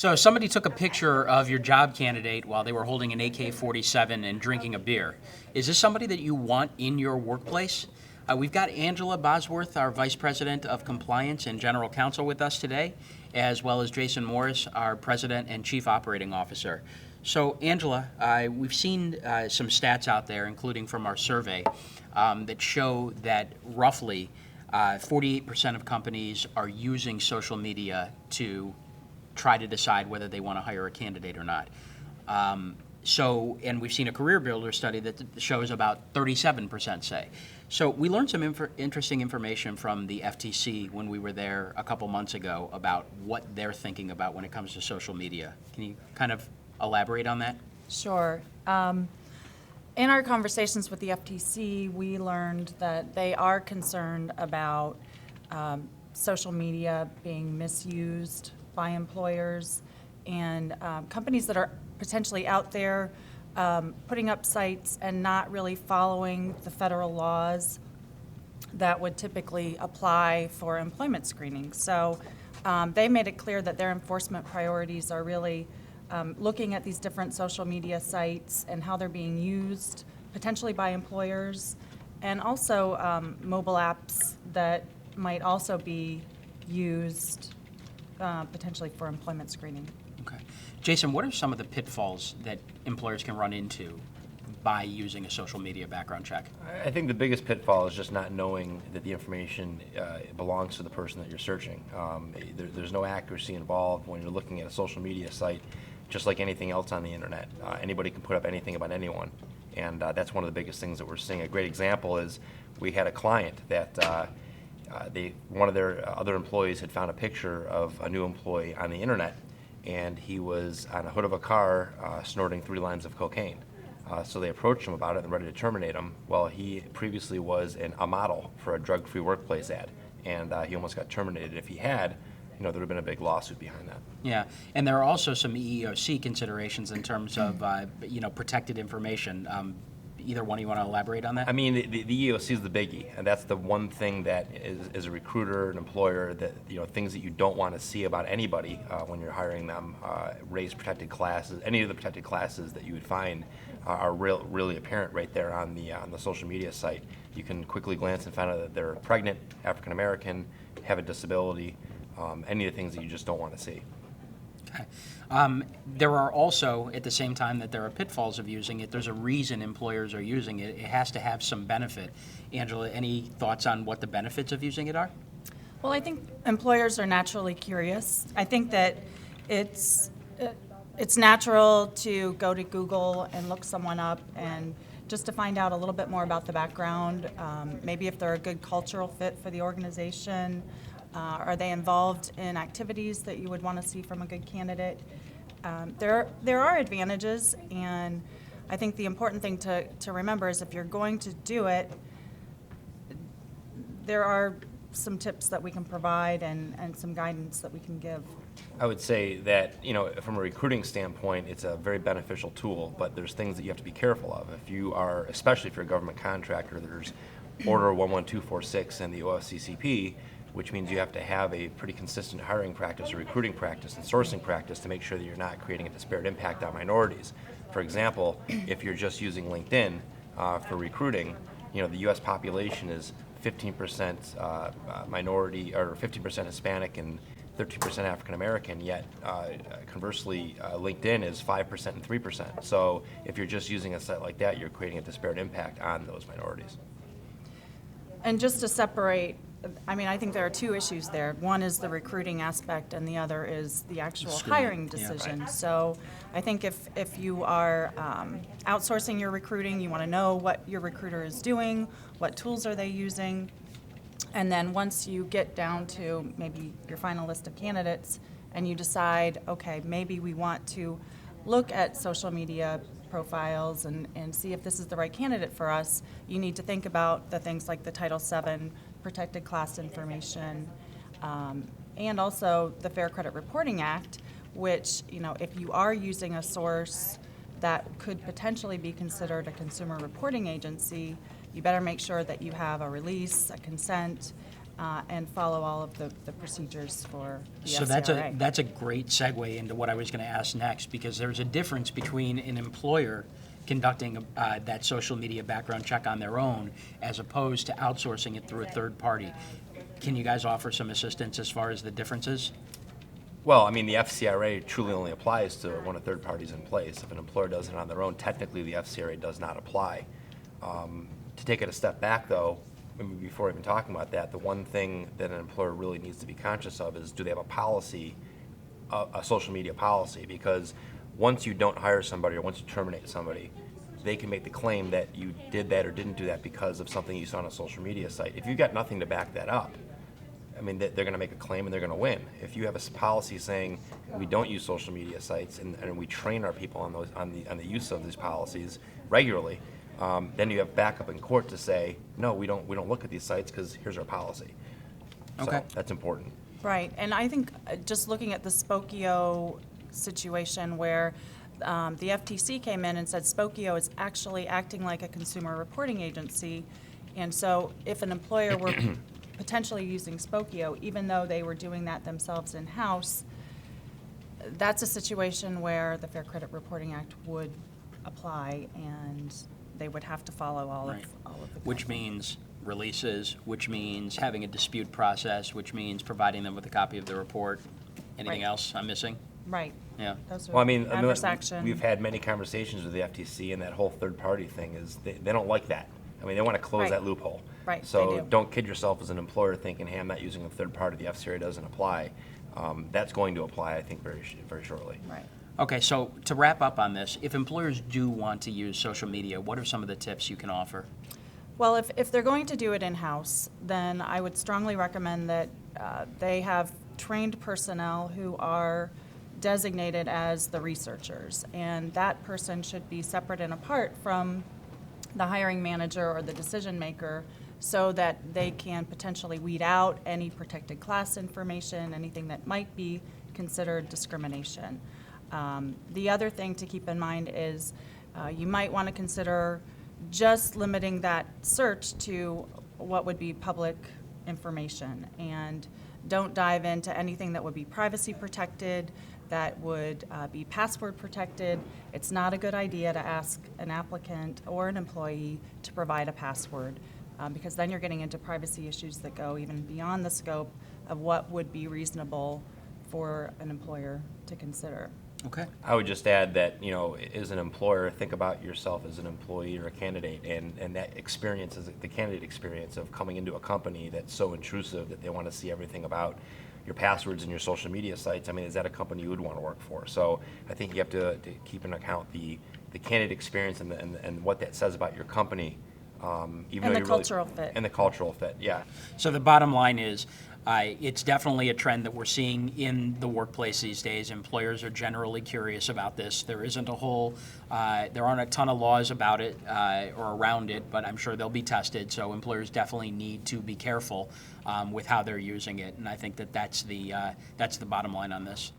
So somebody took a picture of your job candidate while they were holding an AK-47 and drinking a beer. Is this somebody that you want in your workplace? We've got Angela Bosworth, our Vice President of Compliance and General Counsel with us today, as well as Jason Morris, our President and Chief Operating Officer. So Angela, we've seen some stats out there, including from our survey, that show that roughly 48% of companies are using social media to try to decide whether they want to hire a candidate or not. And we've seen a career builder study that shows about 37% say. So we learned some interesting information from the FTC when we were there a couple months ago about what they're thinking about when it comes to social media. Can you kind of elaborate on that? Sure. In our conversations with the FTC, we learned that they are concerned about social media being misused by employers and companies that are potentially out there putting up sites and not really following the federal laws that would typically apply for employment screening. So they made it clear that their enforcement priorities are really looking at these different social media sites and how they're being used potentially by employers, and also mobile apps that might also be used potentially for employment screening. Okay. Jason, what are some of the pitfalls that employers can run into by using a social media background check? I think the biggest pitfall is just not knowing that the information belongs to the person that you're searching. There's no accuracy involved when you're looking at a social media site, just like anything else on the internet. Anybody can put up anything about anyone, and that's one of the biggest things that we're seeing. A great example is we had a client that one of their other employees had found a picture of a new employee on the internet, and he was on the hood of a car snorting 3 lines of cocaine. So they approached him about it and ready to terminate him. Well, he previously was a model for a drug-free workplace ad, and he almost got terminated. If he had, there would have been a big lawsuit behind that. Yeah, and there are also some EEOC considerations in terms of protected information. Either one of you want to elaborate on that? I mean, the EEOC is the biggie, and that's the one thing that is a recruiter, an employer, that things that you don't want to see about anybody when you're hiring them. Race protected classes, any of the protected classes that you would find are really apparent right there on the social media site. You can quickly glance and find out that they're pregnant, African American, have a disability, any of the things that you just don't want to see. Okay. There are also, at the same time that there are pitfalls of using it, there's a reason employers are using it. It has to have some benefit. Angela, any thoughts on what the benefits of using it are? Well, I think employers are naturally curious. I think that it's natural to go to Google and look someone up and just to find out a little bit more about the background, maybe if they're a good cultural fit for the organization. Are they involved in activities that you would want to see from a good candidate? There are advantages, and I think the important thing to remember is if you're going to do it, there are some tips that we can provide and some guidance that we can give. I would say that, from a recruiting standpoint, it's a very beneficial tool, but there's things that you have to be careful of. Especially if you're a government contractor, there's Order 11246 and the OFCCP, which means you have to have a pretty consistent hiring practice or recruiting practice and sourcing practice to make sure that you're not creating a disparate impact on minorities. For example, if you're just using LinkedIn for recruiting, the U.S. population is 15% minority or 15% Hispanic and 13% African American, yet conversely, LinkedIn is 5% and 3%. So if you're just using a site like that, you're creating a disparate impact on those minorities. And just to separate, I think there are 2 issues there. One is the recruiting aspect, and the other is the actual hiring decision. Yeah, right. So I think if you are outsourcing your recruiting, you want to know what your recruiter is doing, what tools are they using, and then once you get down to maybe your final list of candidates and you decide, okay, maybe we want to look at social media profiles and see if this is the right candidate for us, you need to think about the things like the Title VII protected class information, and also the Fair Credit Reporting Act, which, if you are using a source that could potentially be considered a consumer reporting agency, you better make sure that you have a release, a consent, and follow all of the procedures for the So FCRA. that's a great segue into what I was going to ask next, because there's a difference between an employer conducting that social media background check on their own as opposed to outsourcing it through a third party. Can you guys offer some assistance as far as the differences? Well, I mean, the FCRA truly only applies to when a third party's in place. If an employer does it on their own, technically the FCRA does not apply. To take it a step back, though, maybe before even talking about that, the one thing that an employer really needs to be conscious of is, do they have a policy, a social media policy? Because once you don't hire somebody or once you terminate somebody, they can make the claim that you did that or didn't do that because of something you saw on a social media site. If you've got nothing to back that up, I mean, they're going to make a claim and they're going to win. If you have a policy saying we don't use social media sites and we train our people on the use of these policies regularly, then you have backup in court to say, no, we don't look at these sites because here's our policy. Okay. So that's important. Right, and I think just looking at the Spokio situation where the FTC came in and said Spokio is actually acting like a consumer reporting agency, and so if an employer were potentially using Spokio, even though they were doing that themselves in-house, that's a situation where the Fair Credit Reporting Act would apply, and they would have to follow all Right. of the Which means releases, which means having a dispute process, which means providing them with a copy of the report. Anything Right. else I'm missing? Right. Yeah. Those are Well, I mean, adverse action. we've had many conversations with the FTC, and that whole third-party thing is, they don't like that. I mean, they want to close Right. that loophole. Right, So they do. don't kid yourself as an employer thinking, hey, I'm not using a third party, the FCRA doesn't apply. That's going to apply, I think, very shortly. Right. Okay, so to wrap up on this, if employers do want to use social media, what are some of the tips you can offer? Well, if they're going to do it in-house, then I would strongly recommend that they have trained personnel who are designated as the researchers, and that person should be separate and apart from the hiring manager or the decision maker, so that they can potentially weed out any protected class information, anything that might be considered discrimination. The other thing to keep in mind is you might want to consider just limiting that search to what would be public information, and don't dive into anything that would be privacy protected, that would be password protected. It's not a good idea to ask an applicant or an employee to provide a password, because then you're getting into privacy issues that go even beyond the scope of what would be reasonable for an employer to consider. Okay. I would just add that, as an employer, think about yourself as an employee or a candidate, and that experience is the candidate experience of coming into a company that's so intrusive that they want to see everything about your passwords and your social media sites. I mean, is that a company you would want to work for? So I think you have to keep into account the candidate experience and what that says about your company. Even And though the cultural fit. And the cultural fit, yeah. So the bottom line is, it's definitely a trend that we're seeing in the workplace these days. Employers are generally curious about this. There isn't there aren't a ton of laws about it or around it, but I'm sure they'll be tested. So employers definitely need to be careful with how they're using it, and I think that's the bottom line on this.